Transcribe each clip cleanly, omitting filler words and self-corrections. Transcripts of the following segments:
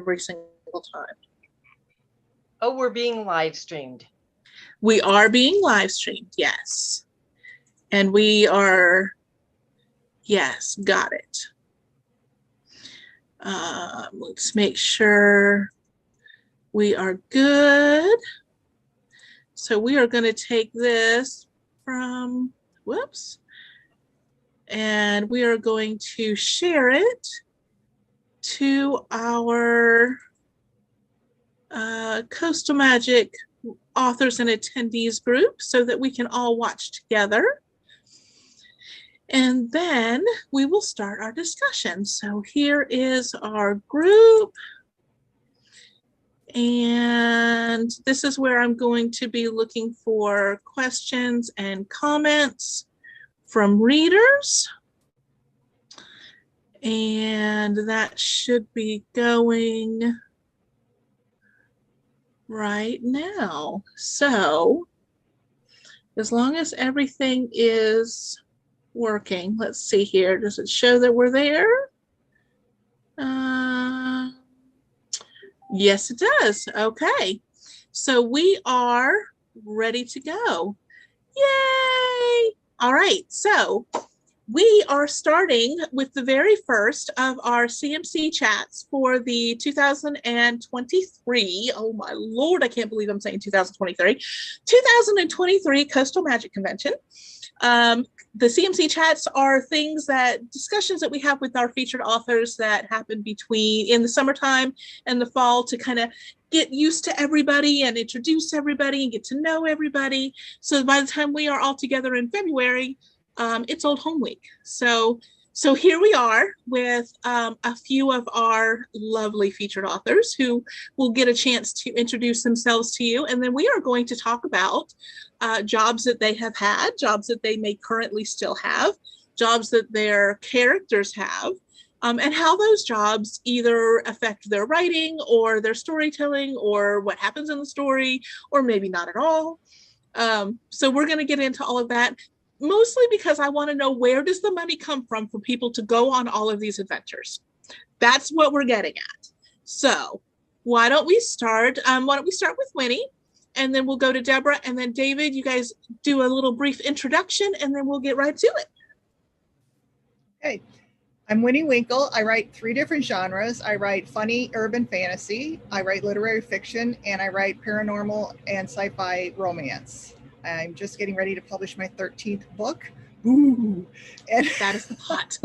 every single time. Oh, we're being live streamed. We are being live streamed, yes. And we are, yes, got it. Let's make sure we are good. So we are going to take this from, whoops, and we are going to share it to our Coastal Magic authors and attendees group so that we can all watch together. And then we will start our discussion. So here is our group. And this is where I'm going to be looking for questions and comments from readers. And that should be going right now. So as long as everything is working, let's see here. Does it show that we're there? Yes, it does. Okay. So we are ready to go. Yay! All right. So we are starting with the very first of our CMC chats for the 2023. Oh my Lord, I can't believe I'm saying 2023. 2023 Coastal Magic Convention. The CMC chats are discussions that we have with our featured authors that happen in the summertime and the fall to kind of get used to everybody and introduce everybody and get to know everybody. So by the time we are all together in February, it's Old Home Week. So here we are with a few of our lovely featured authors who will get a chance to introduce themselves to you. And then we are going to talk about jobs that they have had, jobs that they may currently still have, jobs that their characters have, and how those jobs either affect their writing or their storytelling or what happens in the story, or maybe not at all. So we're going to get into all of that. Mostly because I want to know, where does the money come from for people to go on all of these adventures? That's what we're getting at. So why don't we start? With Winnie, and then we'll go to Deborah, and then David, you guys do a little brief introduction, and then we'll get right to it. Okay. I'm Winnie Winkle. I write 3 different genres. I write funny urban fantasy, I write literary fiction, and I write paranormal and sci-fi romance. I'm just getting ready to publish my 13th book. Ooh. And that is hot.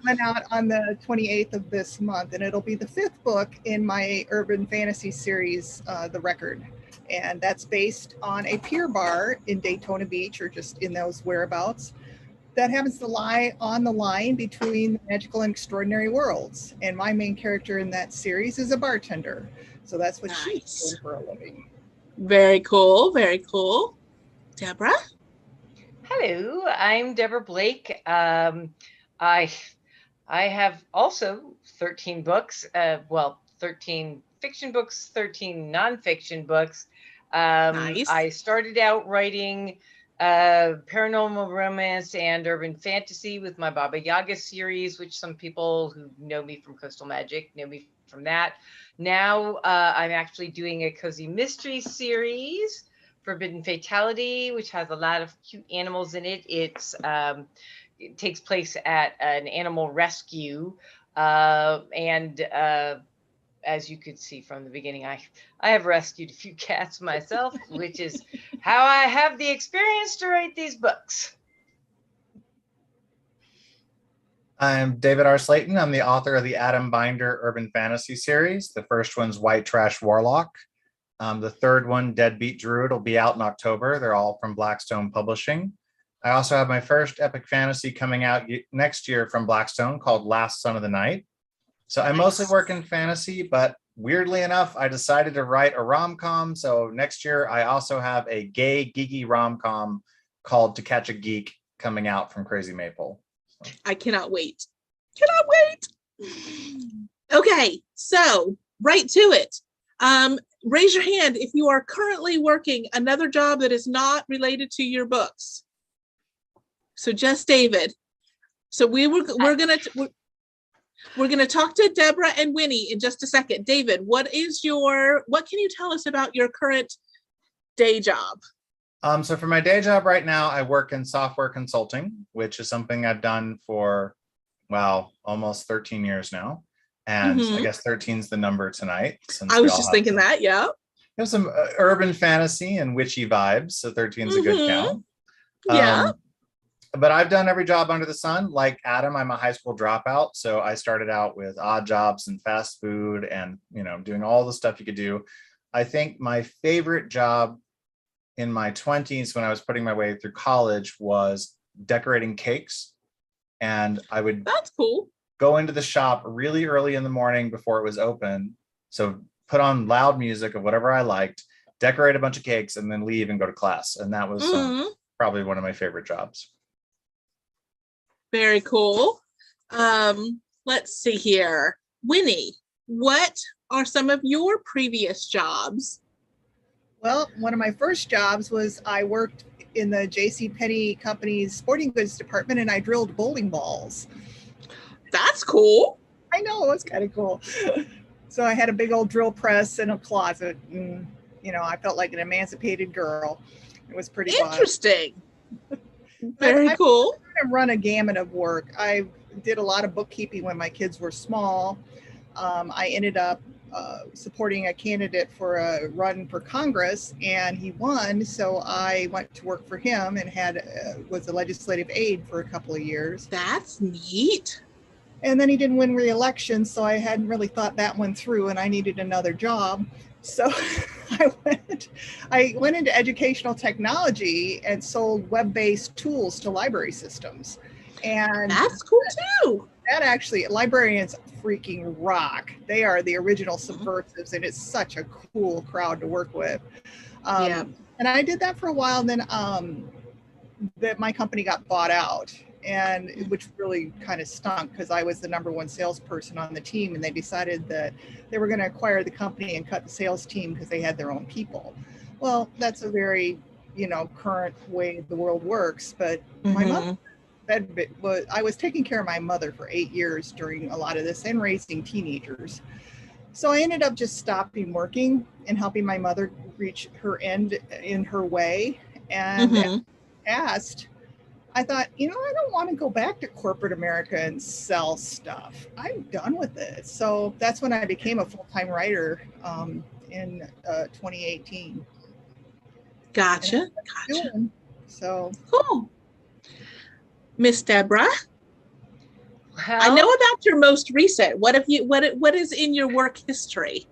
coming out on the 28th of this month, and it'll be the 5th book in my urban fantasy series, The Record. And that's based on a pier bar in Daytona Beach, or just in those whereabouts, that happens to lie on the line between magical and extraordinary worlds. And my main character in that series is a bartender. So that's what she's doing for a living. Very cool. Very cool. Deborah? Hello, I'm Deborah Blake. I have also 13 books, 13 fiction books, 13 nonfiction books. Nice. I started out writing paranormal romance and urban fantasy with my Baba Yaga series, which some people who know me from Coastal Magic know me from that. Now I'm actually doing a cozy mystery series, Forbidden Fatality, which has a lot of cute animals in it. It takes place at an animal rescue, and as you could see from the beginning, I have rescued a few cats myself, which is how I have the experience to write these books. I'm David R Slayton. I'm the author of the Adam Binder Urban Fantasy series. The first one's White Trash Warlock. The third one, Deadbeat Druid, will be out in October. They're all from Blackstone Publishing. I also have my first epic fantasy coming out next year from Blackstone called Last Son of the Night. So I mostly work in fantasy, but weirdly enough, I decided to write a rom-com. So next year, I also have a gay, geeky rom-com called To Catch a Geek coming out from Crazy Maple. So. I cannot wait. Cannot wait. Okay, so right to it. Raise your hand if you are currently working another job that is not related to your books. So just David. So we're gonna. We're going to talk to Deborah and Winnie in just a second. David, what can you tell us about your current day job? So for my day job right now, I work in software consulting, which is something I've done for, well, almost 13 years now. And I guess 13 is the number tonight. Since I was just thinking that, yeah. There's some urban fantasy and witchy vibes, so 13 is a good count. Yeah. But I've done every job under the sun. Like Adam, I'm a high school dropout. So I started out with odd jobs and fast food and, doing all the stuff you could do. I think my favorite job in my 20s when I was putting my way through college was decorating cakes. And I would That's cool. Go into the shop really early in the morning before it was open. So put on loud music of whatever I liked, decorate a bunch of cakes, and then leave and go to class. And that was probably one of my favorite jobs. Very cool. Let's see here. Winnie, what are some of your previous jobs? Well, one of my first jobs was I worked in the JCPenney company's sporting goods department, and I drilled bowling balls. That's cool. I know, it's kind of cool. So I had a big old drill press and a closet, and I felt like an emancipated girl. It was pretty interesting. Very cool. I run a gamut of work. I did a lot of bookkeeping when my kids were small. I ended up supporting a candidate for a run for Congress, and he won. So I went to work for him and was a legislative aide for a couple of years. That's neat. And then he didn't win re-election, so I hadn't really thought that one through, and I needed another job. So I went into educational technology and sold web-based tools to library systems. And that's cool too. That actually, librarians freaking rock. They are the original subversives, and it's such a cool crowd to work with. And I did that for a while. Then that my company got bought out, and which really kind of stunk because I was the number one salesperson on the team, and they decided that they were going to acquire the company and cut the sales team because they had their own people. Well, that's a very, current way the world works. But my mother, I was taking care of my mother for 8 years during a lot of this and raising teenagers. So I ended up just stopping working and helping my mother reach her end in her way. And I thought, I don't want to go back to corporate America and sell stuff. I'm done with it. So that's when I became a full-time writer in 2018. Gotcha. So cool. Miss Deborah, well, I know about your most recent. What is in your work history?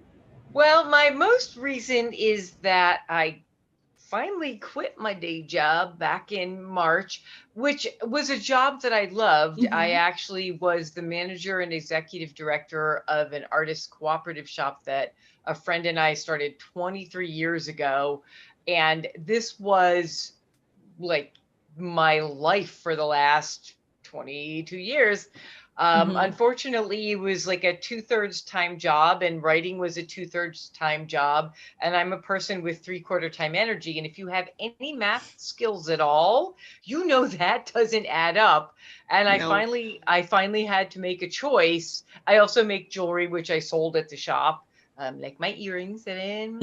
Well, my most recent is that I finally quit my day job back in March, which was a job that I loved. I actually was the manager and executive director of an artist cooperative shop that a friend and I started 23 years ago. And this was like my life for the last 22 years. Unfortunately, it was like a 2/3 time job, and writing was a 2/3 time job. And I'm a person with 3/4 time energy. And if you have any math skills at all, that doesn't add up. And I finally had to make a choice. I also make jewelry, which I sold at the shop, like my earrings. And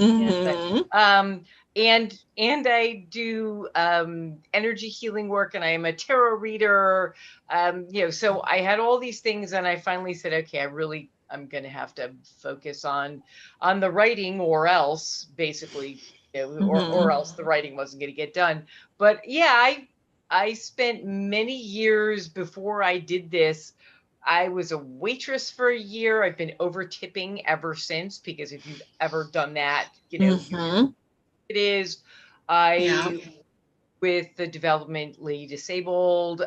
I do energy healing work, and I am a tarot reader. So I had all these things, and I finally said, okay, I'm going to have to focus on the writing, or else basically, or else the writing wasn't going to get done. But yeah, I spent many years before I did this. I was a waitress for a year. I've been over tipping ever since, because if you've ever done that, it is. With the developmentally disabled.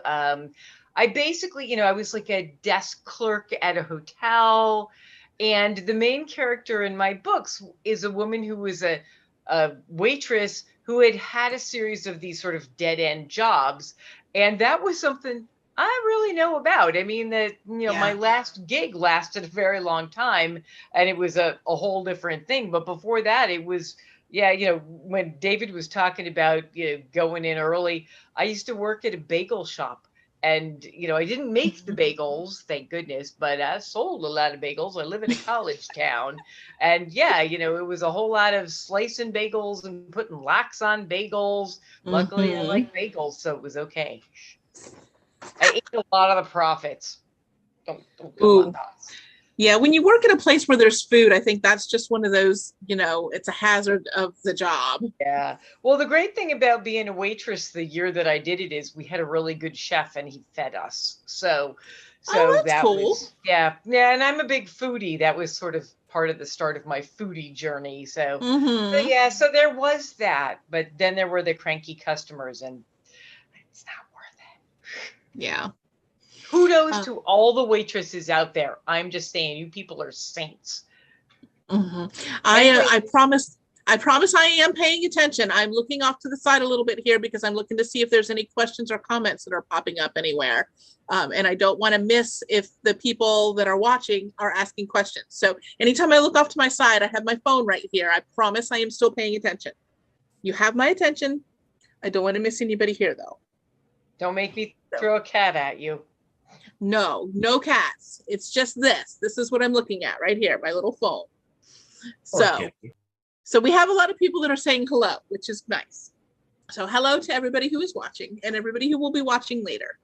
I basically, I was like a desk clerk at a hotel. And the main character in my books is a woman who was a waitress who had a series of these sort of dead end jobs. And that was something I really know about. I mean, my last gig lasted a very long time, and it was a whole different thing. But before that, it was, when David was talking about going in early, I used to work at a bagel shop And, you know, I didn't make the bagels, thank goodness, but I sold a lot of bagels. I live in a college town. And yeah, you know, it was a whole lot of slicing bagels and putting locks on bagels. Luckily, I like bagels, so it was okay. I ate a lot of the profits. Don't kill my thoughts. Yeah, when you work at a place where there's food, I think that's just one of those, you know, it's a hazard of the job. Yeah. Well, the great thing about being a waitress the year that I did it is we had a really good chef and he fed us. So that's that cool. was, yeah. And I'm a big foodie. That was sort of part of the start of my foodie journey. So, but yeah, so there was that. But then there were the cranky customers and it's not worth it. Yeah. Kudos to all the waitresses out there. I'm just saying, you people are saints. I promise I am paying attention. I'm looking off to the side a little bit here because I'm looking to see if there's any questions or comments that are popping up anywhere. And I don't want to miss if the people that are watching are asking questions. So anytime I look off to my side, I have my phone right here. I promise I am still paying attention. You have my attention. I don't want to miss anybody here though. Don't make me throw a cat at you. No cats. It's just this. This is what I'm looking at right here, my little phone. So we have a lot of people that are saying hello, which is nice. So hello to everybody who is watching and everybody who will be watching later.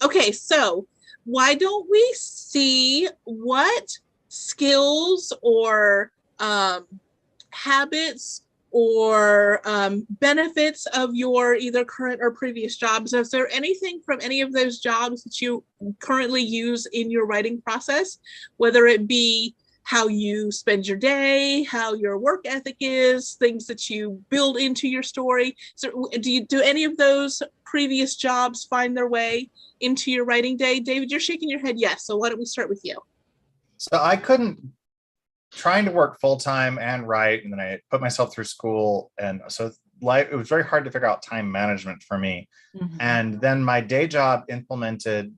Okay, so why don't we see what skills or habits or benefits of your either current or previous jobs. Is there anything from any of those jobs that you currently use in your writing process, whether it be how you spend your day, how your work ethic is, things that you build into your story? So do any of those previous jobs find their way into your writing day? David, you're shaking your head yes. So why don't we start with you? So I couldn't, trying to work full-time and write, and then I put myself through school, and so it was very hard to figure out time management for me. And then my day job implemented,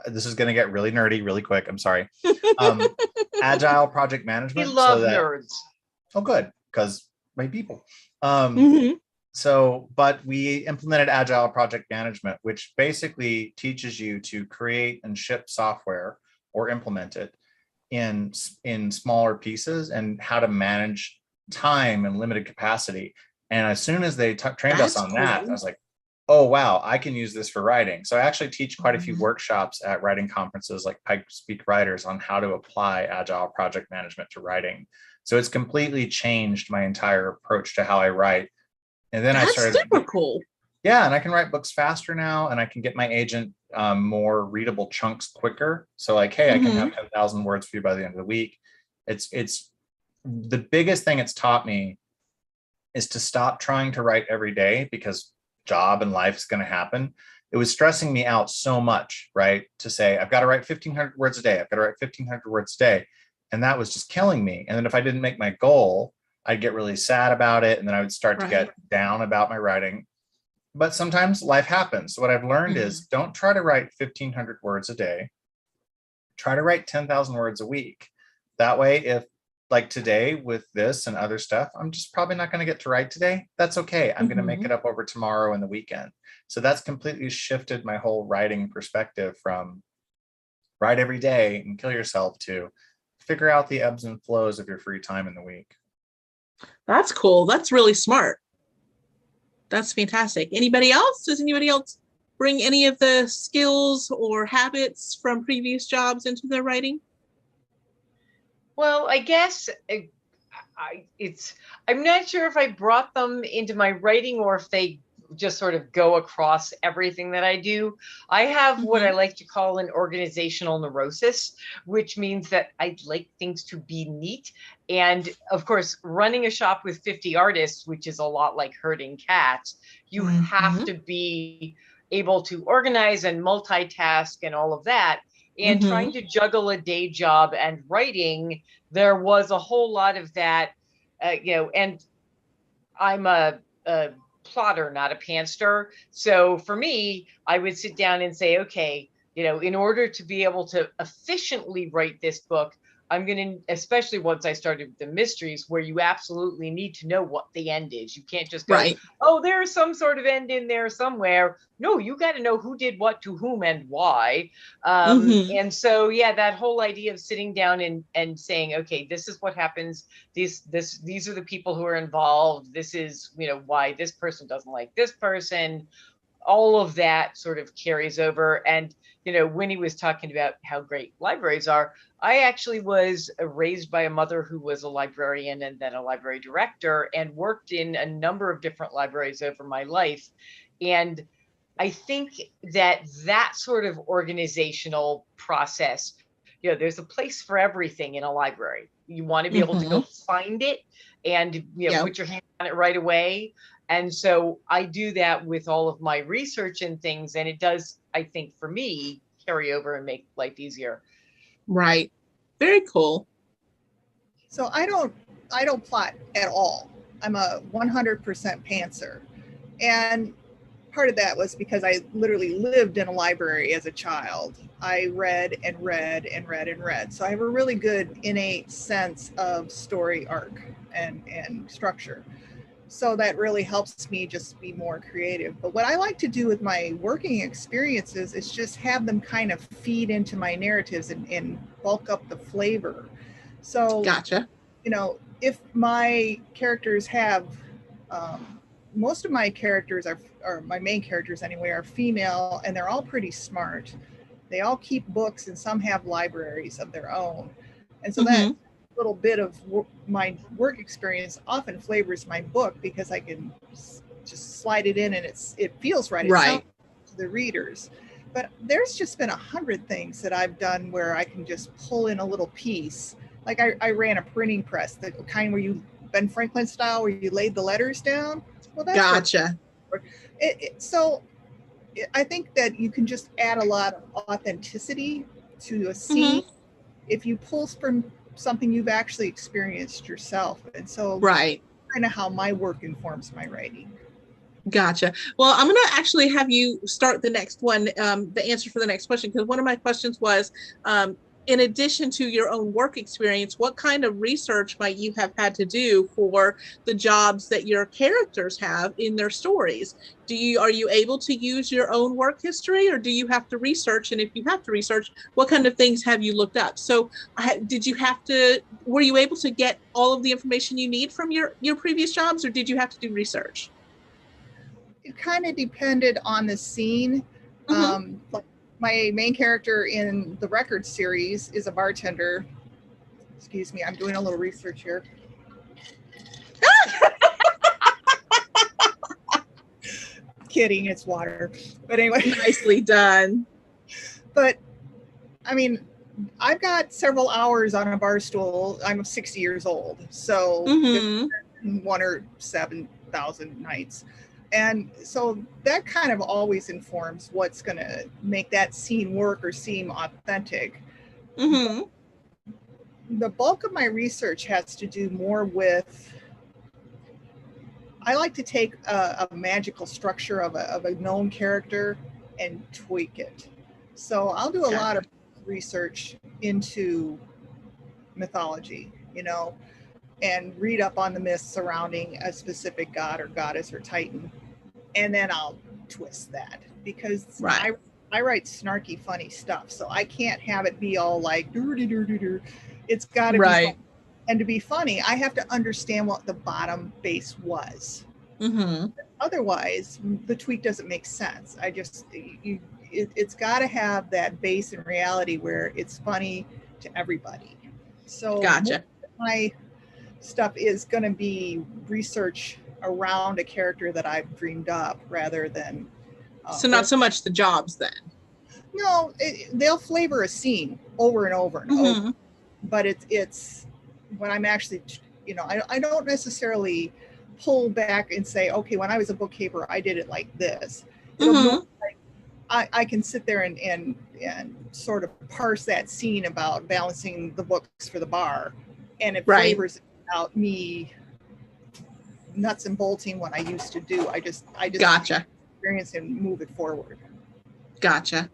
this is going to get really nerdy really quick, I'm sorry, Agile project management. We love nerds. Oh good, because my people. So, but we implemented Agile project management, which basically teaches you to create and ship software or implement it in smaller pieces and how to manage time and limited capacity. And as soon as they trained us on that, I was like, oh, wow, I can use this for writing. So I actually teach quite a few workshops at writing conferences like Pike Speak Writers on how to apply Agile project management to writing. So it's completely changed my entire approach to how I write. And then I started super cool. Yeah, and I can write books faster now, and I can get my agent more readable chunks quicker. So like, hey, I can have 10,000 words for you by the end of the week. It's the biggest thing it's taught me is to stop trying to write every day, because job and life is going to happen. It was stressing me out so much, right? To say, I've got to write 1,500 words a day. I've got to write 1,500 words a day. And that was just killing me. And then if I didn't make my goal, I'd get really sad about it. And then I would start to get down about my writing. But sometimes life happens. So what I've learned is don't try to write 1,500 words a day. Try to write 10,000 words a week. That way, if like today with this and other stuff, I'm just probably not going to get to write today. That's okay. I'm going to make it up over tomorrow and the weekend. So that's completely shifted my whole writing perspective from write every day and kill yourself to figure out the ebbs and flows of your free time in the week. That's cool. That's really smart. That's fantastic. Anybody else? Does anybody else bring any of the skills or habits from previous jobs into their writing? Well, I guess I'm not sure if I brought them into my writing or if they just sort of go across everything that I do. I have what I like to call an organizational neurosis, which means that I like things to be neat. And of course, running a shop with 50 artists, which is a lot like herding cats, you have to be able to organize and multitask and all of that. And trying to juggle a day job and writing, there was a whole lot of that, and I'm a plotter, not a pantser. So for me, I would sit down and say, okay, in order to be able to efficiently write this book, I'm going to, especially once I started with the mysteries, where you absolutely need to know what the end is. You can't just go, Right. oh, there's some sort of end in there somewhere. No, you got to know who did what to whom and why. Mhm. And so, yeah, that whole idea of sitting down and saying, okay, this is what happens. These are the people who are involved. This is, why this person doesn't like this person. All of that sort of carries over. And, Winnie was talking about how great libraries are. I actually was raised by a mother who was a librarian and then a library director, and worked in a number of different libraries over my life. And I think that sort of organizational process, there's a place for everything in a library. You want to be able to go find it and, Yep. put your hand on it right away. And so I do that with all of my research and things. And it does, I think, for me, carry over and make life easier. Right. Very cool. So I don't plot at all. I'm a 100% pantser. And part of that was because I literally lived in a library as a child. I read and read and read and read. So I have a really good innate sense of story arc and structure. So that really helps me just be more creative. But what I like to do with my working experiences is just have them kind of feed into my narratives and bulk up the flavor. So, Gotcha. If my characters have, most of my characters or my main characters anyway, are female, and they're all pretty smart. They all keep books, and some have libraries of their own. And so that little bit of my work experience often flavors my book, because I can just slide it in and it feels right. It sounds to the readers. But there's just been 100 things that I've done where I can just pull in a little piece. Like I ran a printing press, the kind where you, Ben Franklin style, where you laid the letters down. Well, that's Gotcha. So I think that you can just add a lot of authenticity to a scene if you pull from something you've actually experienced yourself. And so Right. kind of how my work informs my writing. Gotcha. Well, I'm going to actually have you start the next one, the answer for the next question, because one of my questions was, in addition to your own work experience, what kind of research might you have had to do for the jobs that your characters have in their stories? Are you able to use your own work history, or do you have to research? And if you have to research, what kind of things have you looked up? So were you able to get all of the information you need from your previous jobs, or did you have to do research? It kind of depended on the scene. Like my main character in the Record series is a bartender. Excuse me, I'm doing a little research here. Kidding, it's water. But anyway. Nicely done. But I mean, I've got several hours on a bar stool. I'm 60 years old. So 1 or 7,000 nights. And so that kind of always informs what's going to make that scene work or seem authentic. The bulk of my research has to do more with, I like to take a magical structure of a known character and tweak it. So I'll do a lot of research into mythology, and read up on the myths surrounding a specific god or goddess or titan. And then I'll twist that, because I write snarky, funny stuff. So I can't have it be all like, it's got to be funny. And to be funny, I have to understand what the bottom base was. Otherwise, the tweak doesn't make sense. It's got to have that base in reality where it's funny to everybody. So my stuff is going to be research around a character that I've dreamed up, rather than so not so much the jobs then. No, they'll flavor a scene over and over and over, but it's when I'm actually, I don't necessarily pull back and say, okay, when I was a bookkeeper I did it like this. I can sit there and sort of parse that scene about balancing the books for the bar, and it flavors out me nuts and bolting what I used to do. I just gotcha. Experience and move it forward. Gotcha.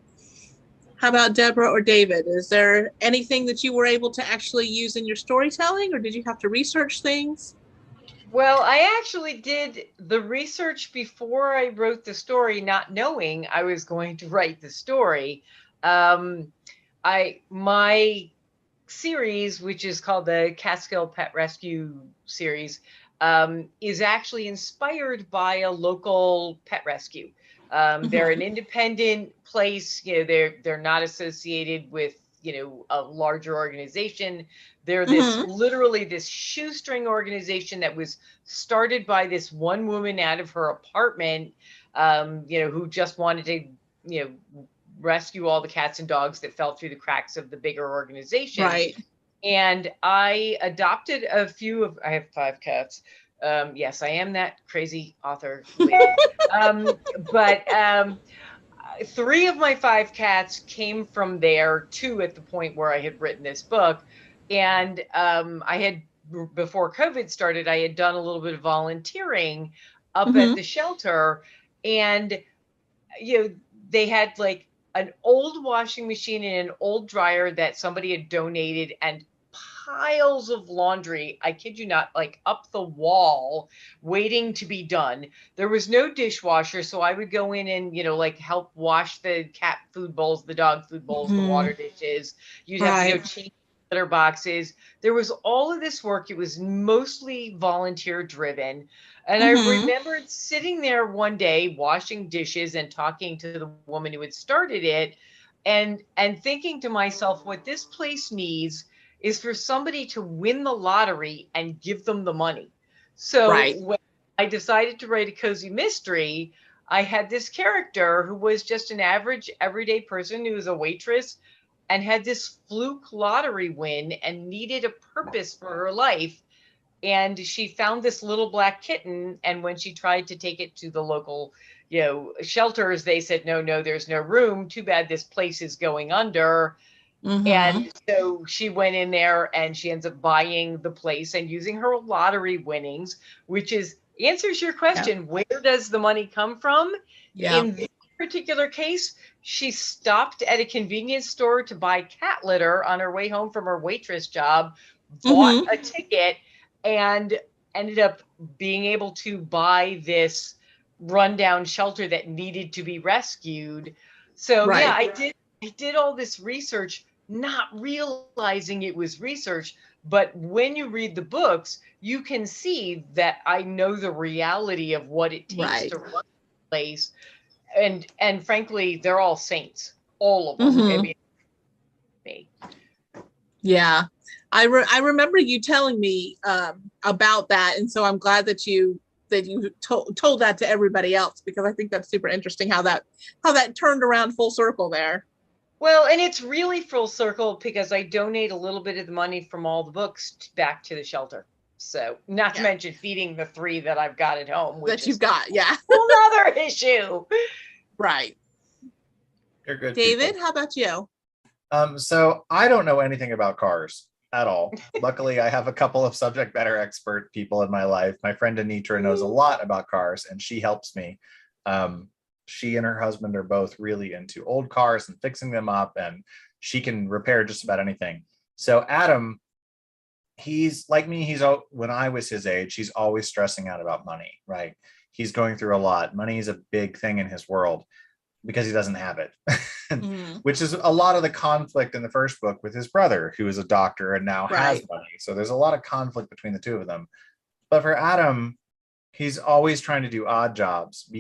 How about Deborah or David? Is there anything that you were able to actually use in your storytelling, or did you have to research things? Well, I actually did the research before I wrote the story, not knowing I was going to write the story. My series, which is called the Catskill Pet Rescue series, is actually inspired by a local pet rescue. They're an independent place. They're not associated with a larger organization. They're literally this shoestring organization that was started by this one woman out of her apartment, who just wanted to rescue all the cats and dogs that fell through the cracks of the bigger organization. Right. And I adopted I have 5 cats. Yes, I am that crazy author lady. But 3 of my 5 cats came from there, 2 at the point where I had written this book. And before COVID started, I had done a little bit of volunteering up at the shelter. And, they had like an old washing machine and an old dryer that somebody had donated, and piles of laundry, I kid you not, like up the wall waiting to be done. There was no dishwasher, so I would go in and help wash the cat food bowls, the dog food bowls, the water dishes. You'd have to go change litter boxes. There was all of this work. It was mostly volunteer driven. And I remembered sitting there one day washing dishes and talking to the woman who had started it, and thinking to myself, what this place needs is for somebody to win the lottery and give them the money. So when I decided to write a cozy mystery, I had this character who was just an average, everyday person who was a waitress and had this fluke lottery win and needed a purpose for her life. And she found this little black kitten. And when she tried to take it to the local, shelters, they said, no, there's no room. Too bad this place is going under. And so she went in there and she ends up buying the place and using her lottery winnings, which answers your question. Where does the money come from? In this particular case, she stopped at a convenience store to buy cat litter on her way home from her waitress job, bought a ticket, and ended up being able to buy this rundown shelter that needed to be rescued. So I did all this research, not realizing it was research. But when you read the books, you can see that I know the reality of what it takes to run a place. And frankly, they're all saints, all of them. I mean, me. Yeah. I remember you telling me about that. And so I'm glad that you told that to everybody else, because I think that's super interesting how that turned around full circle there. Well, and it's really full circle because I donate a little bit of the money from all the books back to the shelter. So not to mention feeding the 3 that I've got at home. That you've got, another issue. Right. You're good. David, people. How about you? So I don't know anything about cars at all. Luckily, I have a couple of subject matter expert people in my life. My friend Anitra knows a lot about cars, and she helps me. She and her husband are both really into old cars and fixing them up, and she can repair just about anything. So Adam, he's like me. When I was his age, he's always stressing out about money, right? He's going through a lot. Money is a big thing in his world because he doesn't have it, which is a lot of the conflict in the first book with his brother, who is a doctor and now has money. So there's a lot of conflict between the two of them. But for Adam, he's always trying to do odd jobs.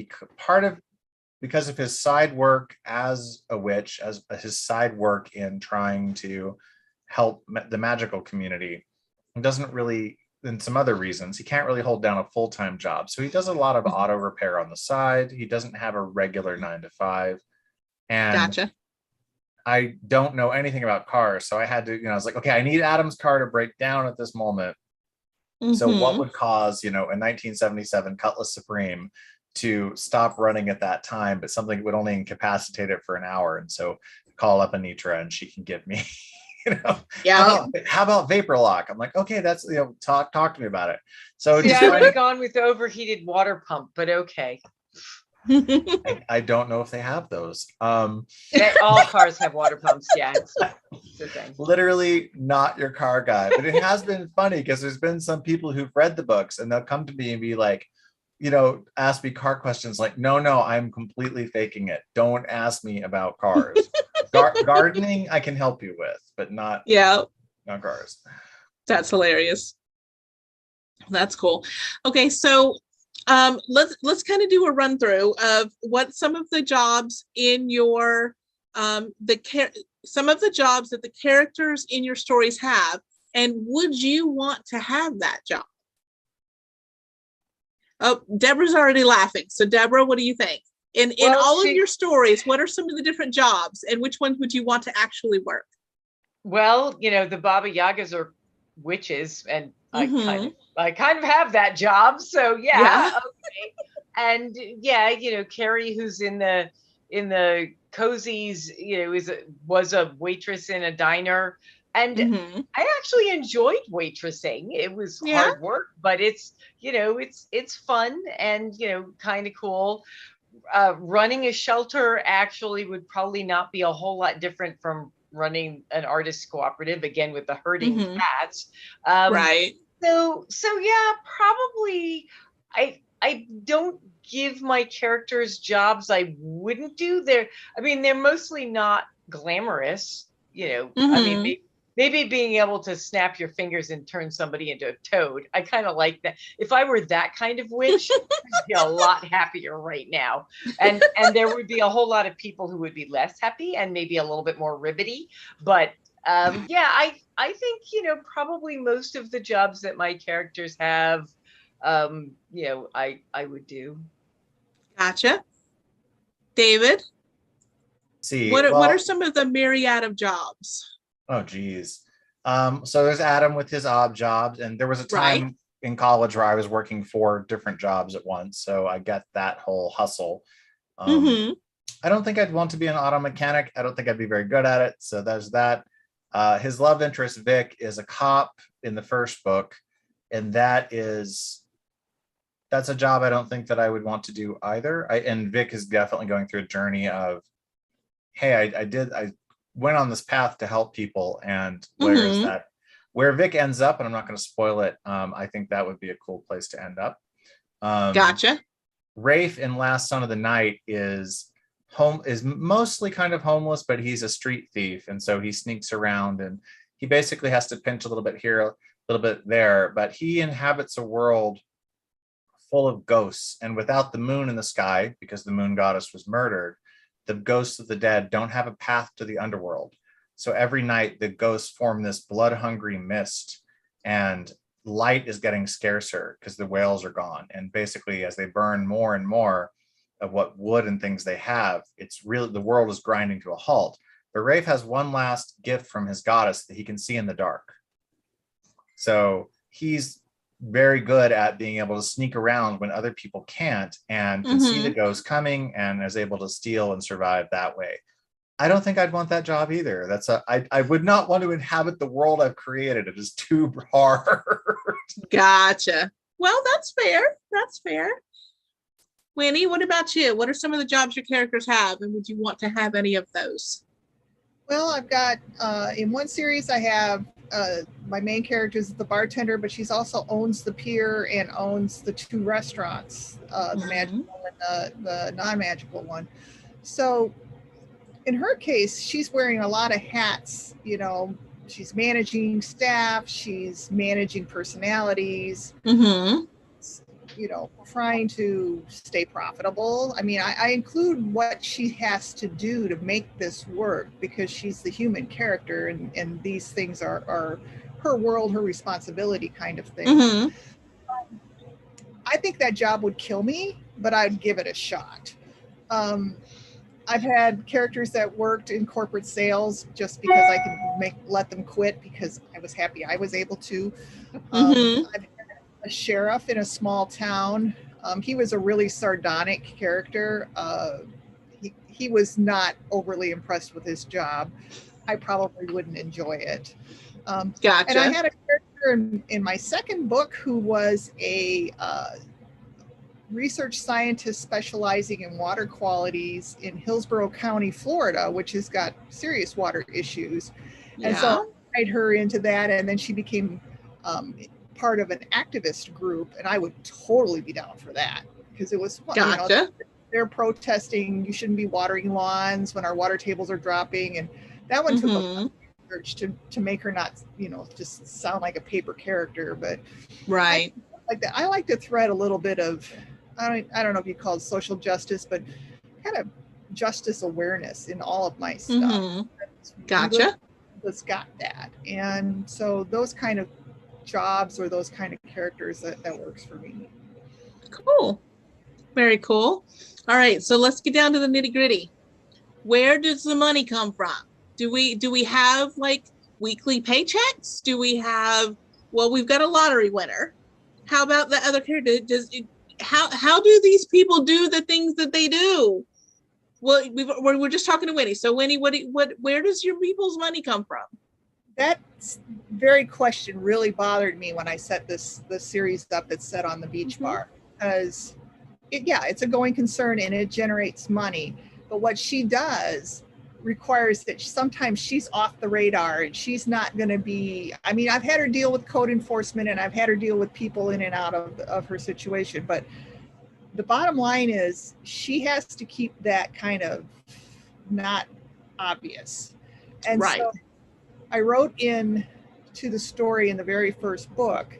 Because of his side work as a witch, as his side work in trying to help the magical community, he doesn't really, and some other reasons, he can't really hold down a full-time job. So he does a lot of auto repair on the side. He doesn't have a regular 9 to 5. And Gotcha. I don't know anything about cars. So I had to, I was like, okay, I need Adam's car to break down at this moment. So what would cause, a 1977 Cutlass Supreme to stop running at that time, but something would only incapacitate it for an hour? And so call up Anitra and she can give me, how about vapor lock? I'm like, okay, that's, talk to me about it. So I would have gone with the overheated water pump, but okay. I don't know if they have those. All cars have water pumps. Yeah, it's the thing. Literally not your car guy, but it has been funny because there's been some people who've read the books and they'll come to me and be like, ask me car questions like, no, I'm completely faking it. Don't ask me about cars. Gardening, I can help you with, but not cars. That's hilarious. That's cool. Okay, so let's kind of do a run through of what some of the jobs in your some of the jobs that the characters in your stories have, and would you want to have that job? Oh, Deborah's already laughing. So Deborah, what do you think? In all of your stories, what are some of the different jobs and which ones would you want to actually work? Well, the Baba Yagas are witches, and I kind of have that job. So yeah. Okay. And Carrie, who's in the cozies, was a waitress in a diner. And I actually enjoyed waitressing. It was hard work, but it's fun and, kind of cool. Running a shelter actually would probably not be a whole lot different from running an artist cooperative, again, with the herding cats. Right. So yeah, probably I don't give my characters jobs I wouldn't do. They're mostly not glamorous, I mean, maybe being able to snap your fingers and turn somebody into a toad. I kind of like that. If I were that kind of witch, I'd be a lot happier right now. And there would be a whole lot of people who would be less happy and maybe a little bit more ribbity. But I think, probably most of the jobs that my characters have, I would do. Gotcha. David? See, what are some of the myriad of jobs? Oh, geez. So there's Adam with his odd jobs, and there was a time in college where I was working 4 different jobs at once. So I get that whole hustle. I don't think I'd want to be an auto mechanic. I don't think I'd be very good at it. So there's that. His love interest, Vic, is a cop in the first book. And that's a job I don't think that I would want to do either. And Vic is definitely going through a journey of, hey, I went on this path to help people, and where Vic ends up, and I'm not going to spoil it, I think that would be a cool place to end up. Gotcha. Rafe in Last Son of the Night is mostly kind of homeless, but he's a street thief, and so he sneaks around and he basically has to pinch a little bit here, a little bit there, but he inhabits a world full of ghosts, and without the moon in the sky, because the moon goddess was murdered, the ghosts of the dead don't have a path to the underworld. So every night the ghosts form this blood-hungry mist, and light is getting scarcer because the whales are gone. And basically, as they burn more and more of what wood and things they have, it's really, the world is grinding to a halt. But Rafe has one last gift from his goddess that he can see in the dark. So he's very good at being able to sneak around when other people can't, and can see the ghosts coming and is able to steal and survive that way. I don't think I'd want that job either. I would not want to inhabit the world I've created. It is too hard. Gotcha. Well, that's fair. Winnie, what about you? What are some of the jobs your characters have, and would you want to have any of those? Well, I've got, in one series, I have my main character is the bartender, but she's also owns the pier and owns the 2 restaurants, the magical and the non-magical one. So in her case, she's wearing a lot of hats. She's managing staff, she's managing personalities, trying to stay profitable. I mean, I include what she has to do to make this work, because she's the human character, and these things are her world, her responsibility kind of thing. I think that job would kill me, but I'd give it a shot. I've had characters that worked in corporate sales just because I can let them quit because I was happy I was able to. I've had a sheriff in a small town. He was a really sardonic character. He was not overly impressed with his job. I probably wouldn't enjoy it. Gotcha. And I had a character in my second book who was research scientist specializing in water qualities in Hillsborough County, Florida, which has got serious water issues. And Yeah. so I tied her into that, and then she became part of an activist group, and I would totally be down for that because it was fun. Gotcha. You know, they're protesting you shouldn't be watering lawns when our water tables are dropping, and that one took a research to make her not, you know, just sound like a paper character, but Right. like that. I like to thread a little bit of, I don't know if you call it social justice, but kind of justice awareness in all of my stuff. Gotcha. It's got that, and so those kind of jobs or those kind of characters, that works for me. Cool. Very cool. All right, so let's get down to the nitty gritty. Where does the money come from? Do we have like weekly paychecks? Do we have, well, we've got a lottery winner. How about the other character? How do these people do the things that they do? Well, we're just talking to Winnie. So Winnie, where does your people's money come from? That very question really bothered me when I set this series up that's set on the beach bar, because it's a going concern and it generates money. But what she does requires that sometimes she's off the radar and she's not going to be, I mean, I've had her deal with code enforcement and I've had her deal with people in and out of her situation. But the bottom line is she has to keep that kind of not obvious. And right. So I wrote in to the story in the very first book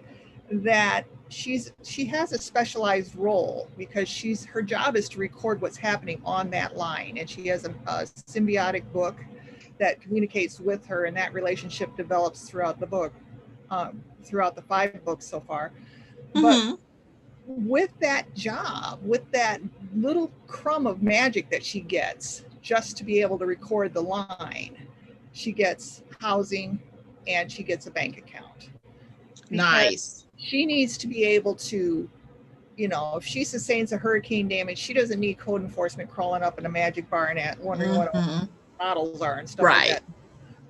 that she has a specialized role because her job is to record what's happening on that line, and she has a symbiotic book that communicates with her, and that relationship develops throughout the book, throughout the 5 books so far. But with that job, with that little crumb of magic that she gets just to be able to record the line, she gets housing and she gets a bank account. Nice. She needs to be able to, you know, if she sustains a hurricane damage, she doesn't need code enforcement crawling up in a magic bar and wondering what models are and stuff like that.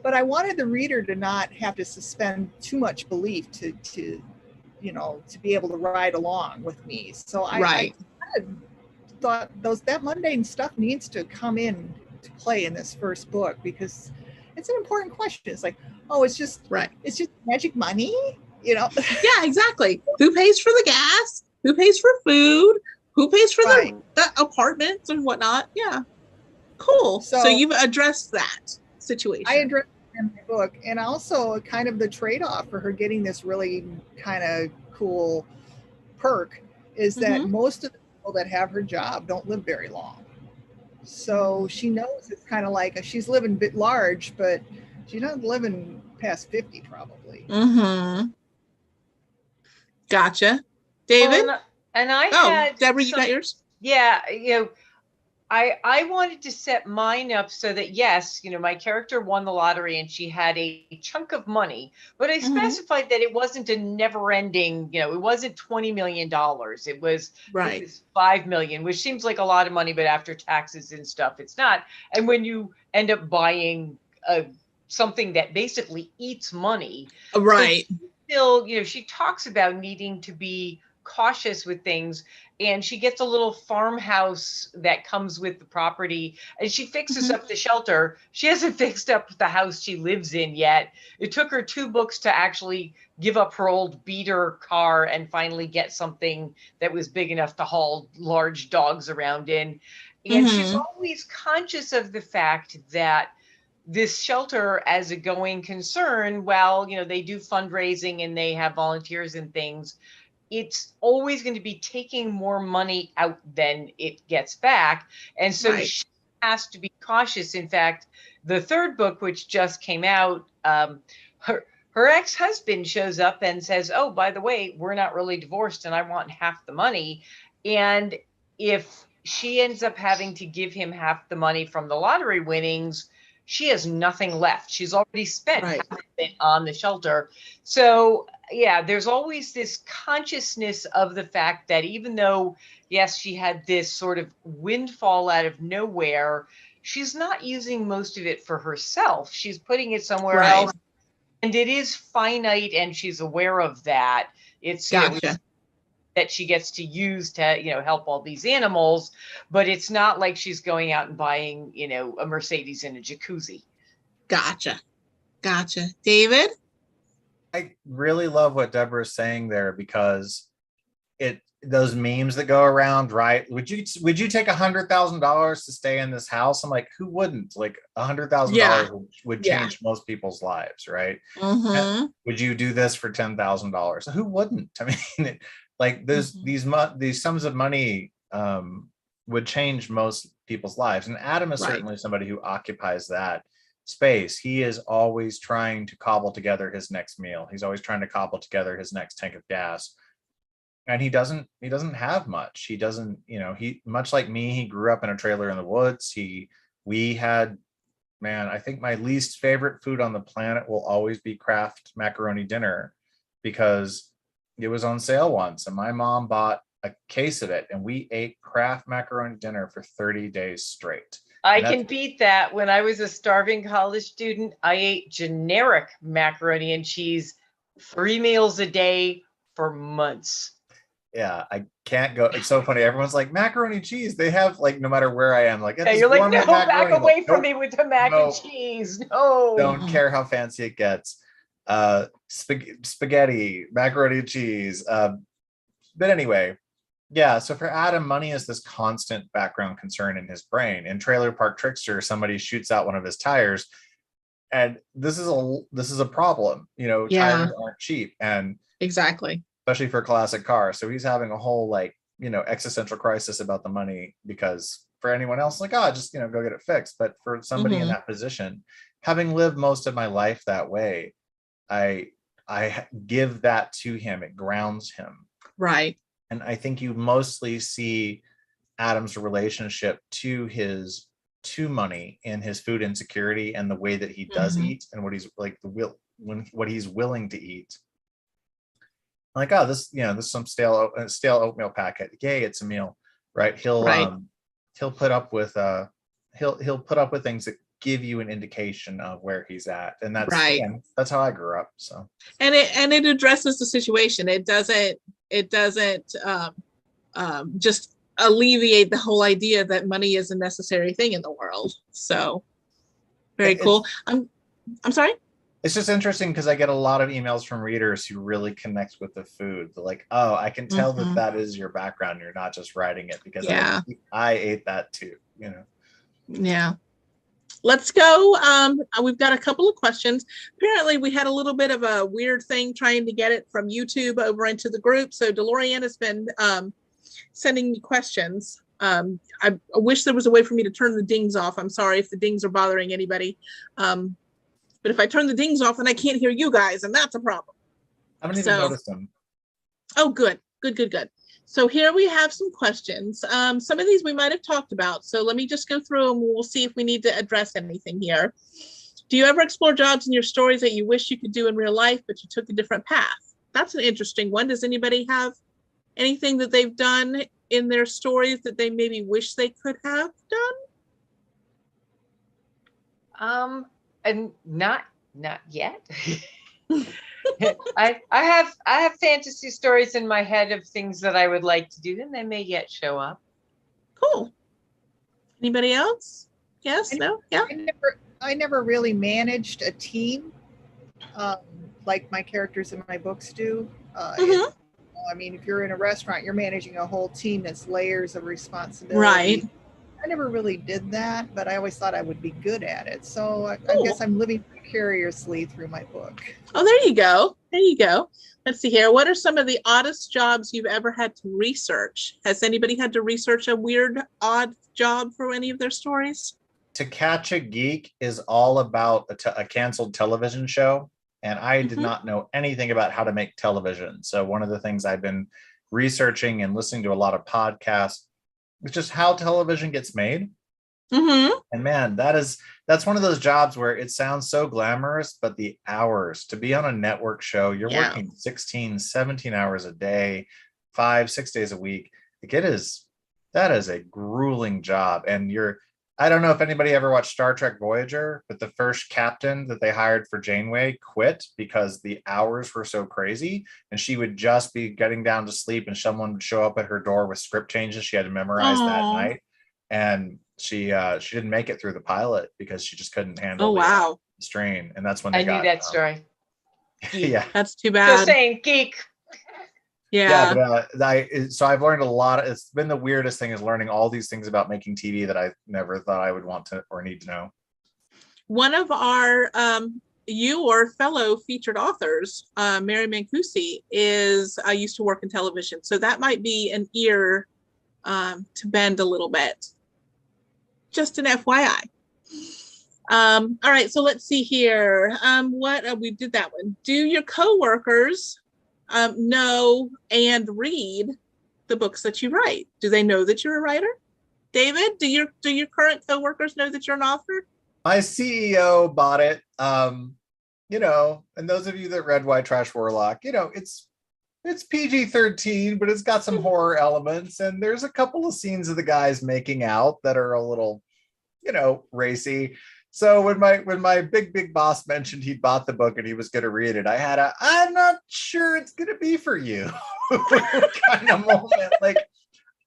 But I wanted the reader to not have to suspend too much belief to you know, to be able to ride along with me. So I kind of thought that mundane stuff needs to come in to play in this first book, because it's an important question. It's like, oh, it's just magic money, you know? Yeah, exactly. Who pays for the gas? Who pays for food? Who pays for the apartments and whatnot? Yeah. Cool. So you've addressed that situation. I addressed it in my book, and also kind of the trade-off for her getting this really kind of cool perk is that most of the people that have her job don't live very long. So she knows it's kind of like she's living a bit large, but she's not living past 50 probably. Gotcha. David? Well, and I had Deborah, you got yours? Yeah, you know, I wanted to set mine up so that, yes, you know, my character won the lottery and she had a chunk of money, but I specified that it wasn't a never ending, you know, it wasn't $20 million. It was, it was $5 million, which seems like a lot of money, but after taxes and stuff, it's not. And when you end up buying something that basically eats money, right. Still, you know, she talks about needing to be cautious with things, and she gets a little farmhouse that comes with the property, and she fixes up the shelter. She hasn't fixed up the house she lives in yet. It took her 2 books to actually give up her old beater car and finally get something that was big enough to haul large dogs around in. And she's always conscious of the fact that this shelter, as a going concern, well, you know, they do fundraising and they have volunteers and things, it's always going to be taking more money out than it gets back. And so she has to be cautious. In fact, the 3rd book, which just came out, her ex-husband shows up and says, oh, by the way, we're not really divorced and I want half the money. And if she ends up having to give him half the money from the lottery winnings, she has nothing left. She's already spent half of it on the shelter. So yeah, there's always this consciousness of the fact that even though, yes, she had this sort of windfall out of nowhere, she's not using most of it for herself. She's putting it somewhere else. And it is finite, and she's aware of that. It's, you know, that she gets to use to, help all these animals. But it's not like she's going out and buying, a Mercedes and a jacuzzi. Gotcha. David? I really love what Deborah's saying there, because those memes that go around, right? Would you take $100,000 to stay in this house? I'm like, who wouldn't? Like $100,000 would change most people's lives, right? Mm-hmm. Would you do this for $10,000? Who wouldn't? I mean, like these sums of money would change most people's lives. And Adam is certainly somebody who occupies that space. He is always trying to cobble together his next meal. He's always trying to cobble together his next tank of gas. And he doesn't have much. He doesn't, he, much like me, he grew up in a trailer in the woods. We had, man, I think my least favorite food on the planet will always be Kraft macaroni dinner, because it was on sale once and my mom bought a case of it and we ate Kraft macaroni dinner for 30 days straight. I can beat that. When I was a starving college student, I ate generic macaroni and cheese 3 meals a day for months. Yeah, I can't go. It's so funny. Everyone's like, macaroni cheese. They have, like, no matter where I am, like, yeah, you're like, no, back away from me with the mac and cheese. No, don't care how fancy it gets. Spaghetti, macaroni and cheese. But anyway, yeah. So for Adam, money is this constant background concern in his brain. In Trailer Park Trickster, somebody shoots out one of his tires, and this is a problem. Tires aren't cheap, and exactly. Especially for a classic car. So he's having a whole existential crisis about the money, because for anyone else, like, just, go get it fixed. But for somebody in that position, having lived most of my life that way, I give that to him. It grounds him. Right. And I think you mostly see Adam's relationship to money in his food insecurity and the way that he does eat, and what he's like, what he's willing to eat. Like, this is some stale oatmeal packet. Yay, it's a meal, right? He'll put up with he'll put up with things that give you an indication of where he's at, and that's again, that's how I grew up. So and it addresses the situation. It doesn't just alleviate the whole idea that money is a necessary thing in the world. So very cool. I'm sorry. It's just interesting because I get a lot of emails from readers who really connect with the food. They're like, oh, I can tell that is your background. You're not just writing it, because I ate that too, Yeah. Let's go. We've got a couple of questions. Apparently we had a little bit of a weird thing trying to get it from YouTube over into the group. So DeLorean has been sending me questions. I wish there was a way for me to turn the dings off. I'm sorry if the dings are bothering anybody. But if I turn the dings off, then I can't hear you guys, and that's a problem. I haven't even noticed them. Oh, good. So here we have some questions. Some of these we might have talked about. So let me just go through them. We'll see if we need to address anything here. Do you ever explore jobs in your stories that you wish you could do in real life, but you took a different path? That's an interesting one. Does anybody have anything that they've done in their stories that they maybe wish they could have done? And not yet. I have fantasy stories in my head of things that I would like to do, and they may yet show up. Cool. Anybody else? Yes? No? Yeah. I never really managed a team like my characters in my books do. I mean, if you're in a restaurant, you're managing a whole team that's layers of responsibility. Right. I never really did that, but I always thought I would be good at it. So I guess I'm living precariously through my book. Oh, there you go. Let's see here. What are some of the oddest jobs you've ever had to research? Has anybody had to research a weird, odd job for any of their stories? To Catch a Geek is all about a canceled television show, and I did not know anything about how to make television. So one of the things I've been researching and listening to a lot of podcasts, it's just how television gets made. And man, that's one of those jobs where it sounds so glamorous, but the hours to be on a network show, you're working 16, 17 hours a day, 5-6 days a week. Like, that is a grueling job. And I don't know if anybody ever watched Star Trek Voyager, but the first captain that they hired for Janeway quit because the hours were so crazy, and she would just be getting down to sleep, and someone would show up at her door with script changes she had to memorize that Aw. night, and she didn't make it through the pilot because she just couldn't handle Oh, wow. the strain, and that's when I they knew that story. yeah. That's too Just bad. saying, geek. Yeah. But so I've learned a lot. It's been the weirdest thing is learning all these things about making TV that I never thought I would want to or need to know. One of our your fellow featured authors, Mary Mancusi, used to work in television, so that might be an ear to bend a little bit. Just an FYI. All right, so let's see here. We did that one. Do your coworkers know and read the books that you write? Do they know that you're a writer? David, do your current coworkers know that you're an author? My CEO bought it. You know, and those of you that read White Trash Warlock, you know, it's PG-13, but it's got some horror elements, and there's a couple of scenes of the guys making out that are a little, you know, racy. So when my big boss mentioned he'd bought the book and he was going to read it, I'm not sure it's going to be for you kind of moment. Like,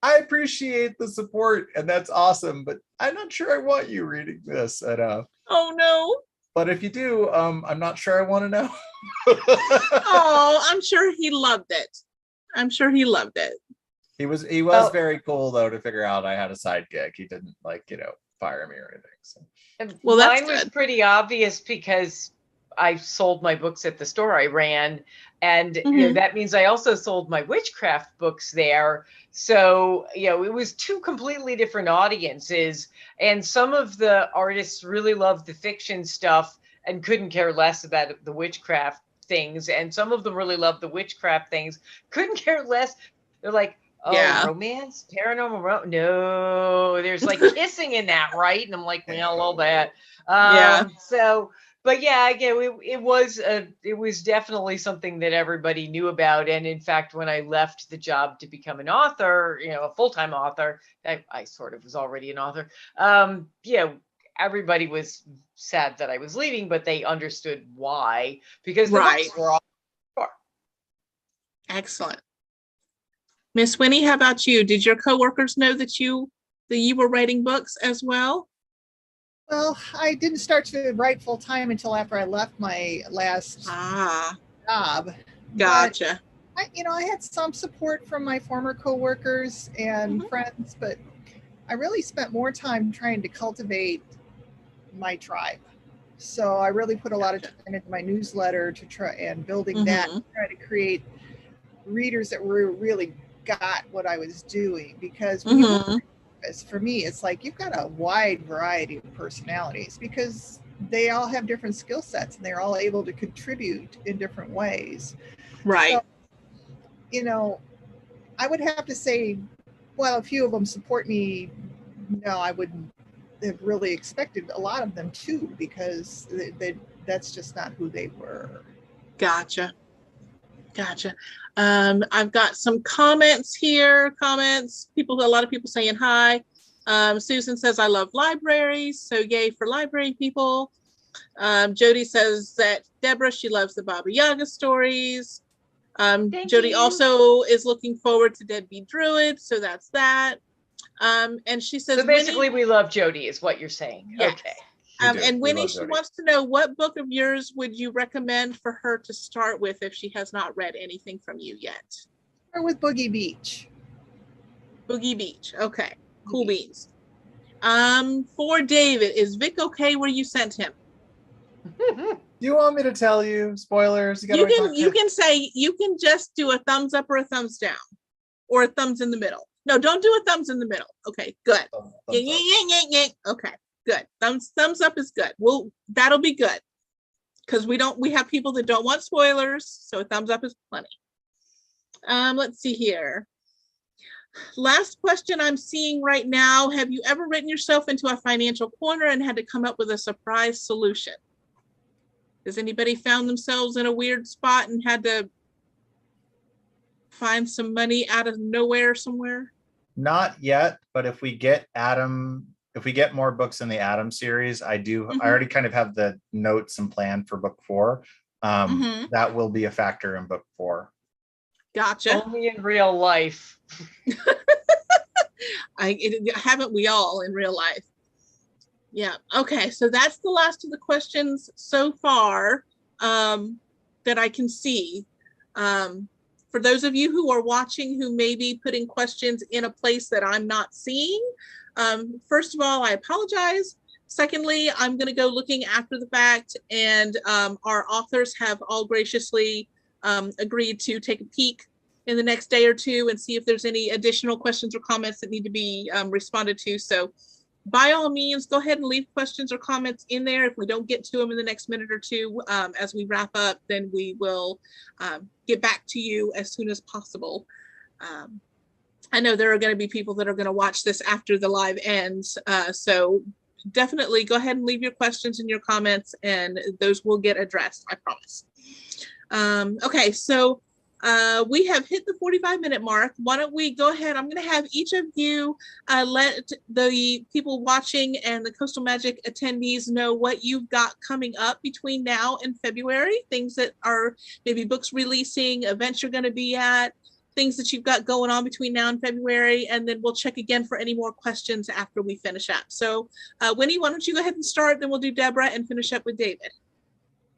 I appreciate the support and that's awesome, but I'm not sure I want you reading this. And, oh no. But if you do, I'm not sure I want to know. Oh, I'm sure he loved it. I'm sure he loved it. He was very cool though to figure out I had a side gig. He didn't fire me or anything. So. Well, mine was pretty obvious because I sold my books at the store I ran, and that means I also sold my witchcraft books there. So it was two completely different audiences, and some of the artists really loved the fiction stuff and couldn't care less about the witchcraft things, and some of them really loved the witchcraft things, couldn't care less. They're like, oh, yeah. Romance, paranormal, no, there's like kissing in that, right? And I'm like, well, a little bit. Yeah. So, but yeah, again, it was definitely something that everybody knew about. And in fact, when I left the job to become an author, a full-time author, I sort of was already an author. Everybody was sad that I was leaving, but they understood why, because the books were all. Excellent. Miss Winnie, how about you? Did your coworkers know that you were writing books as well? Well, I didn't start to write full time until after I left my last job. Gotcha. But I had some support from my former coworkers and friends, but I really spent more time trying to cultivate my tribe. So I really put a lot of time into my newsletter to try and building that, to try to create readers that were really got what I was doing, because when you look at this, for me, it's like you've got a wide variety of personalities because they all have different skill sets and they're all able to contribute in different ways. Right. So, I would have to say, well, a few of them support me. No, I wouldn't have really expected a lot of them to, because that's just not who they were. Gotcha. I've got some comments here. A lot of people saying hi. Susan says, I love libraries, so yay for library people. Jody says that Deborah, she loves the Baba Yaga stories. Jody also is looking forward to Deadbeat Druid, so that's that. And she says, so basically we love Jody is what you're saying. Yes. Okay. And Winnie, she wants to know, what book of yours would you recommend for her to start with if she has not read anything from you yet? Start with Boogie Beach. Boogie Beach. Okay. Cool beans. For David, is Vic okay where you sent him? Do you want me to tell you? Spoilers. You can just do a thumbs up or a thumbs down, or a thumbs in the middle. No, don't do a thumbs in the middle. Okay, good. Yeah. Okay. Good. Thumbs up is good. That'll be good. Because we have people that don't want spoilers, so a thumbs up is plenty. Let's see here. Last question I'm seeing right now. Have you ever written yourself into a financial corner and had to come up with a surprise solution? Has anybody found themselves in a weird spot and had to find some money out of nowhere somewhere? Not yet, but if we get Adam if we get more books in the Adam series, I already kind of have the notes and plan for book 4. That will be a factor in book 4. Gotcha. Only in real life. Haven't we all in real life? Yeah. Okay. So that's the last of the questions so far that I can see. For those of you who are watching who may be putting questions in a place that I'm not seeing, first of all, I apologize. Secondly, I'm going to go looking after the fact, and our authors have all graciously agreed to take a peek in the next day or two and see if there's any additional questions or comments that need to be responded to. So by all means, go ahead and leave questions or comments in there. If we don't get to them in the next minute or two as we wrap up, then we will get back to you as soon as possible. I know there are going to be people that are going to watch this after the live ends. So definitely go ahead and leave your questions and your comments, and those will get addressed, I promise. Okay, so we have hit the 45-minute mark. Why don't we go ahead? I'm going to have each of you let the people watching and the Coastal Magic attendees know what you've got coming up between now and February, things that are maybe books releasing, events you're going to be at, things that you've got going on between now and February, and then we'll check again for any more questions after we finish up. So Winnie, why don't you go ahead and start, then we'll do Deborah and finish up with David.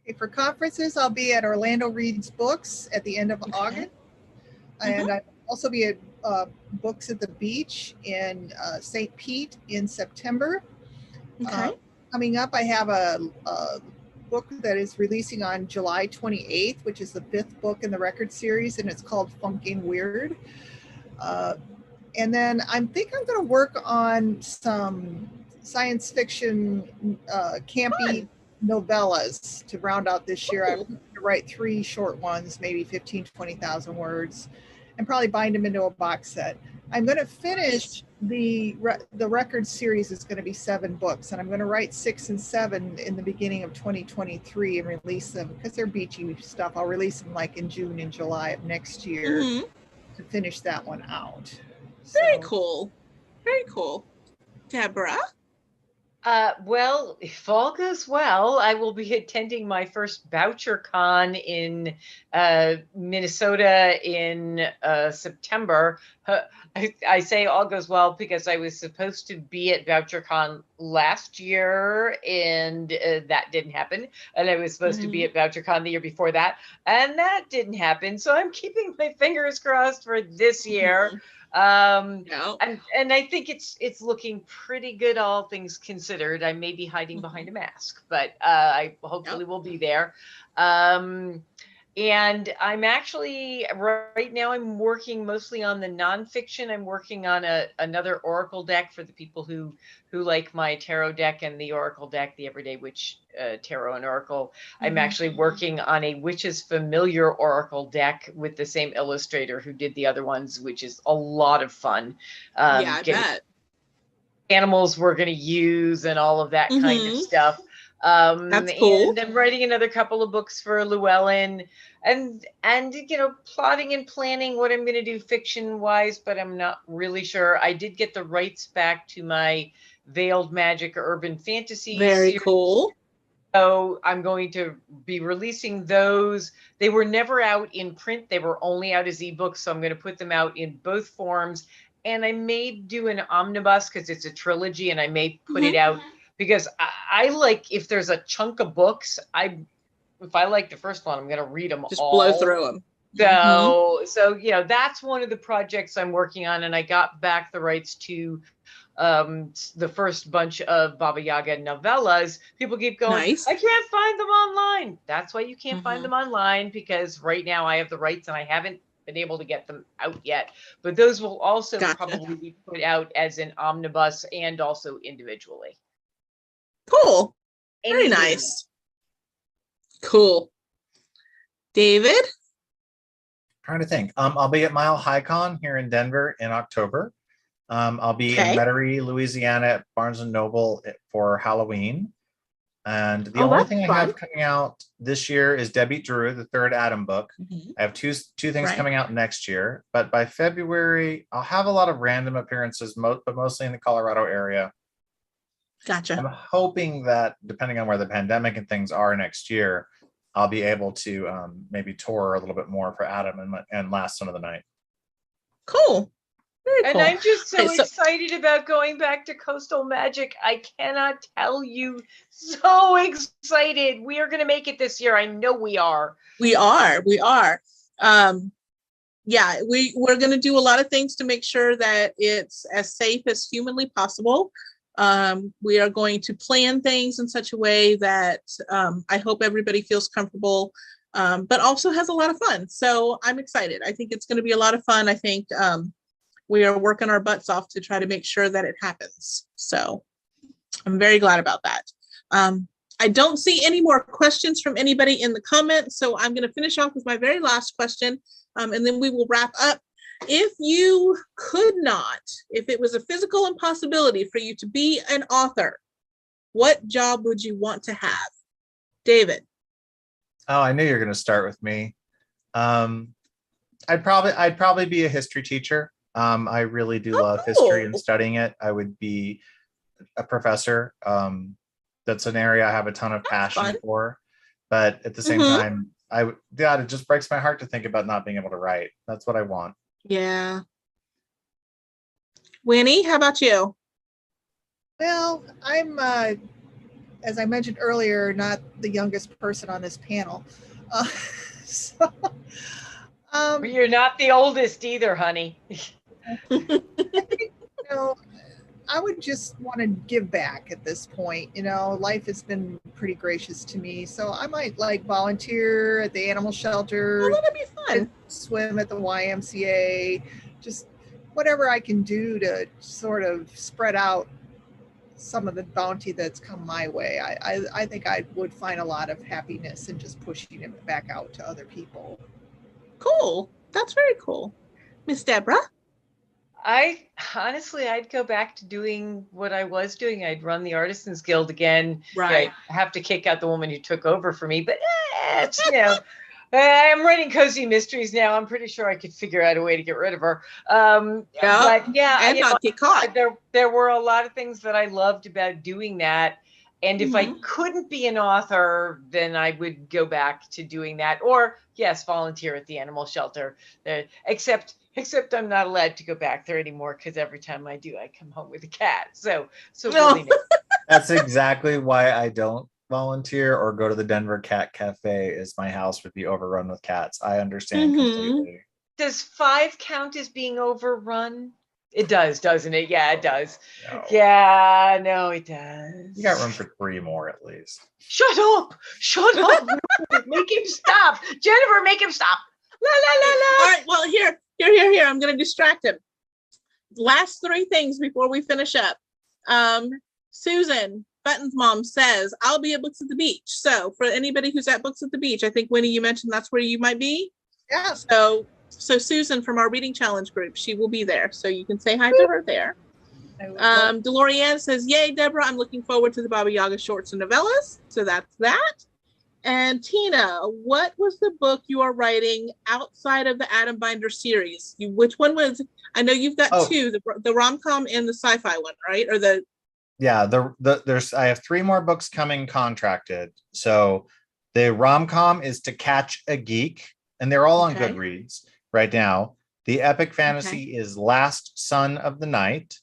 Okay, for conferences, I'll be at Orlando Reads Books at the end of August. And I'll also be at Books at the Beach in St. Pete in September. Coming up, I have a book that is releasing on July 28th, which is the 5th book in the record series, and it's called Funkin' Weird. And then I think I'm going to work on some science fiction campy novellas to round out this year. I'm going to write 3 short ones, maybe 15, 20,000 words, and probably bind them into a box set. I'm going to finish the record series is going to be 7 books, and I'm going to write 6 and 7 in the beginning of 2023 and release them because they're beachy stuff. I'll release them like in June and July of next year to finish that one out. Very cool. Very cool. Deborah? Well, if all goes well, I will be attending my first BoucherCon in Minnesota in September. I say all goes well because I was supposed to be at BoucherCon last year, and that didn't happen. And I was supposed to be at BoucherCon the year before that, and that didn't happen. So I'm keeping my fingers crossed for this year. And I think it's looking pretty good, all things considered. I may be hiding behind a mask, but I hopefully will be there. And I'm actually right now I'm working mostly on the nonfiction. I'm working on another Oracle deck for the people who like my tarot deck and the Oracle deck, the Everyday Witch Tarot and Oracle. I'm actually working on a Witch's Familiar Oracle deck with the same illustrator who did the other ones, which is a lot of fun. Yeah, I bet. Animals we're going to use and all of that kind of stuff. That's cool. And I'm writing another couple of books for Llewellyn, and you know, plotting and planning what I'm going to do fiction wise, but I'm not really sure. I did get the rights back to my Veiled Magic urban fantasy very series. Cool. So I'm going to be releasing those. They were never out in print. They were only out as ebooks. So I'm going to put them out in both forms. And I may do an omnibus because it's a trilogy, and I may put it out because I like, if there's a chunk of books, if I like the first one, I'm going to read them just all. Blow through them. So, you know, that's one of the projects I'm working on. And I got back the rights to the first bunch of Baba Yaga novellas. People keep going, I can't find them online. That's why you can't find them online, because right now I have the rights and I haven't been able to get them out yet. But those will also probably be put out as an omnibus and also individually. Cool. Very nice. Cool. David? Trying to think. I'll be at Mile High Con here in Denver in October. I'll be in Metairie, Louisiana at Barnes & Noble for Halloween. And the only thing I have coming out this year is Dead Beat Drew, the 3rd Adam book. I have two things coming out next year. But by February, I'll have a lot of random appearances, but mostly in the Colorado area. Gotcha. I'm hoping that depending on where the pandemic and things are next year, I'll be able to maybe tour a little bit more for Adam and last son of the night. Cool. Very And cool. I'm just so Okay, so- excited about going back to Coastal Magic. I cannot tell you, so excited. We are going to make it this year. I know we are. We are. Yeah, we're going to do a lot of things to make sure that it's as safe as humanly possible. We are going to plan things in such a way that I hope everybody feels comfortable, but also has a lot of fun. So I'm excited. I think it's going to be a lot of fun. I think we are working our butts off to try to make sure that it happens. So I'm very glad about that. I don't see any more questions from anybody in the comments, so I'm going to finish off with my very last question, and then we will wrap up. If you could not, if it was a physical impossibility for you to be an author, what job would you want to have? David. Oh, I knew you were going to start with me. I'd probably be a history teacher. I really do love history and studying it. I would be a professor. That's an area I have a ton of passion for, but at the same time, it just breaks my heart to think about not being able to write. That's what I want. Yeah. Winnie, how about you? Well, I'm, as I mentioned earlier, not the youngest person on this panel. So, But you're not the oldest either, honey. I think, I would just want to give back at this point. Life has been pretty gracious to me. So I might volunteer at the animal shelter. Oh, that'd be fun. Swim at the YMCA, just whatever I can do to sort of spread out some of the bounty that's come my way. I think I would find a lot of happiness in just pushing it back out to other people. Cool. That's very cool. Miss Deborah? I'd go back to doing what I was doing. I'd run the Artisans Guild again. Right. I have to kick out the woman who took over for me, but it's, I'm writing Cozy Mysteries now. I'm pretty sure I could figure out a way to get rid of her. But yeah, and not get caught. There were a lot of things that I loved about doing that. And if I couldn't be an author, then I would go back to doing that. Or, yes, volunteer at the animal shelter. Except I'm not allowed to go back there anymore because every time I do, I come home with a cat. So really no. That's exactly why I don't volunteer or go to the Denver Cat Cafe, is my house would be overrun with cats. I understand completely. Does 5 count as being overrun? It does, doesn't it? Yeah, it does. No. Yeah, no, it does. You got room for 3 more at least. Shut up! Make him stop. Jennifer, make him stop. La, la, la, la. All right, well, here. I'm going to distract him. Last 3 things before we finish up. Susan, Button's mom, says, I'll be at Books at the Beach. So for anybody who's at Books at the Beach, I think, Winnie, you mentioned that's where you might be. Yeah. So Susan from our Reading Challenge group, she will be there. So you can say hi to her there. Delorianne says, yay, Deborah, I'm looking forward to the Baba Yaga shorts and novellas. So that's that. And Tina, what was the book you are writing outside of the Adam Binder series? Which one was? I know you've got 2, the rom-com and the sci-fi one, right? Or the I have 3 more books coming contracted. So the rom-com is To Catch a Geek, and they're all on Goodreads right now. The epic fantasy is Last Son of the Night.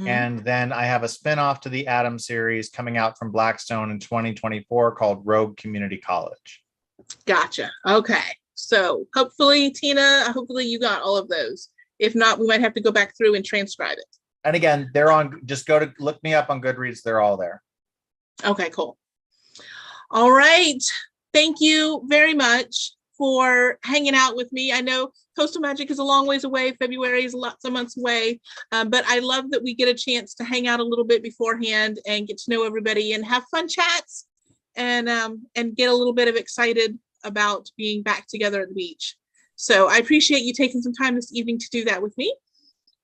And then I have a spinoff to the Adam series coming out from Blackstone in 2024 called Rogue Community College. Gotcha. Okay. So hopefully, Tina, you got all of those. If not, we might have to go back through and transcribe it. And again, they're on, just go to look me up on Goodreads. They're all there. Okay, cool. All right. Thank you very much for hanging out with me. I know Coastal Magic is a long ways away. February is lots of months away, but I love that we get a chance to hang out a little bit beforehand and get to know everybody and have fun chats and get a little bit of excited about being back together at the beach. So I appreciate you taking some time this evening to do that with me.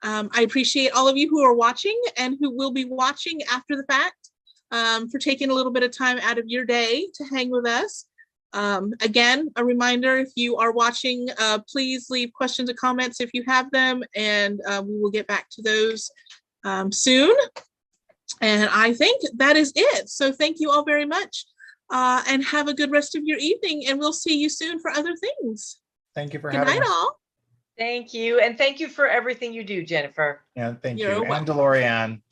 I appreciate all of you who are watching and who will be watching after the fact, for taking a little bit of time out of your day to hang with us. Again, a reminder, if you are watching, please leave questions or comments if you have them, and we will get back to those soon. And I think that is it. So thank you all very much, and have a good rest of your evening. And we'll see you soon for other things. Thank you for Good having night, us. all. Thank you. And thank you for everything you do, Jennifer. Yeah, thank You're you. And welcome. DeLorean.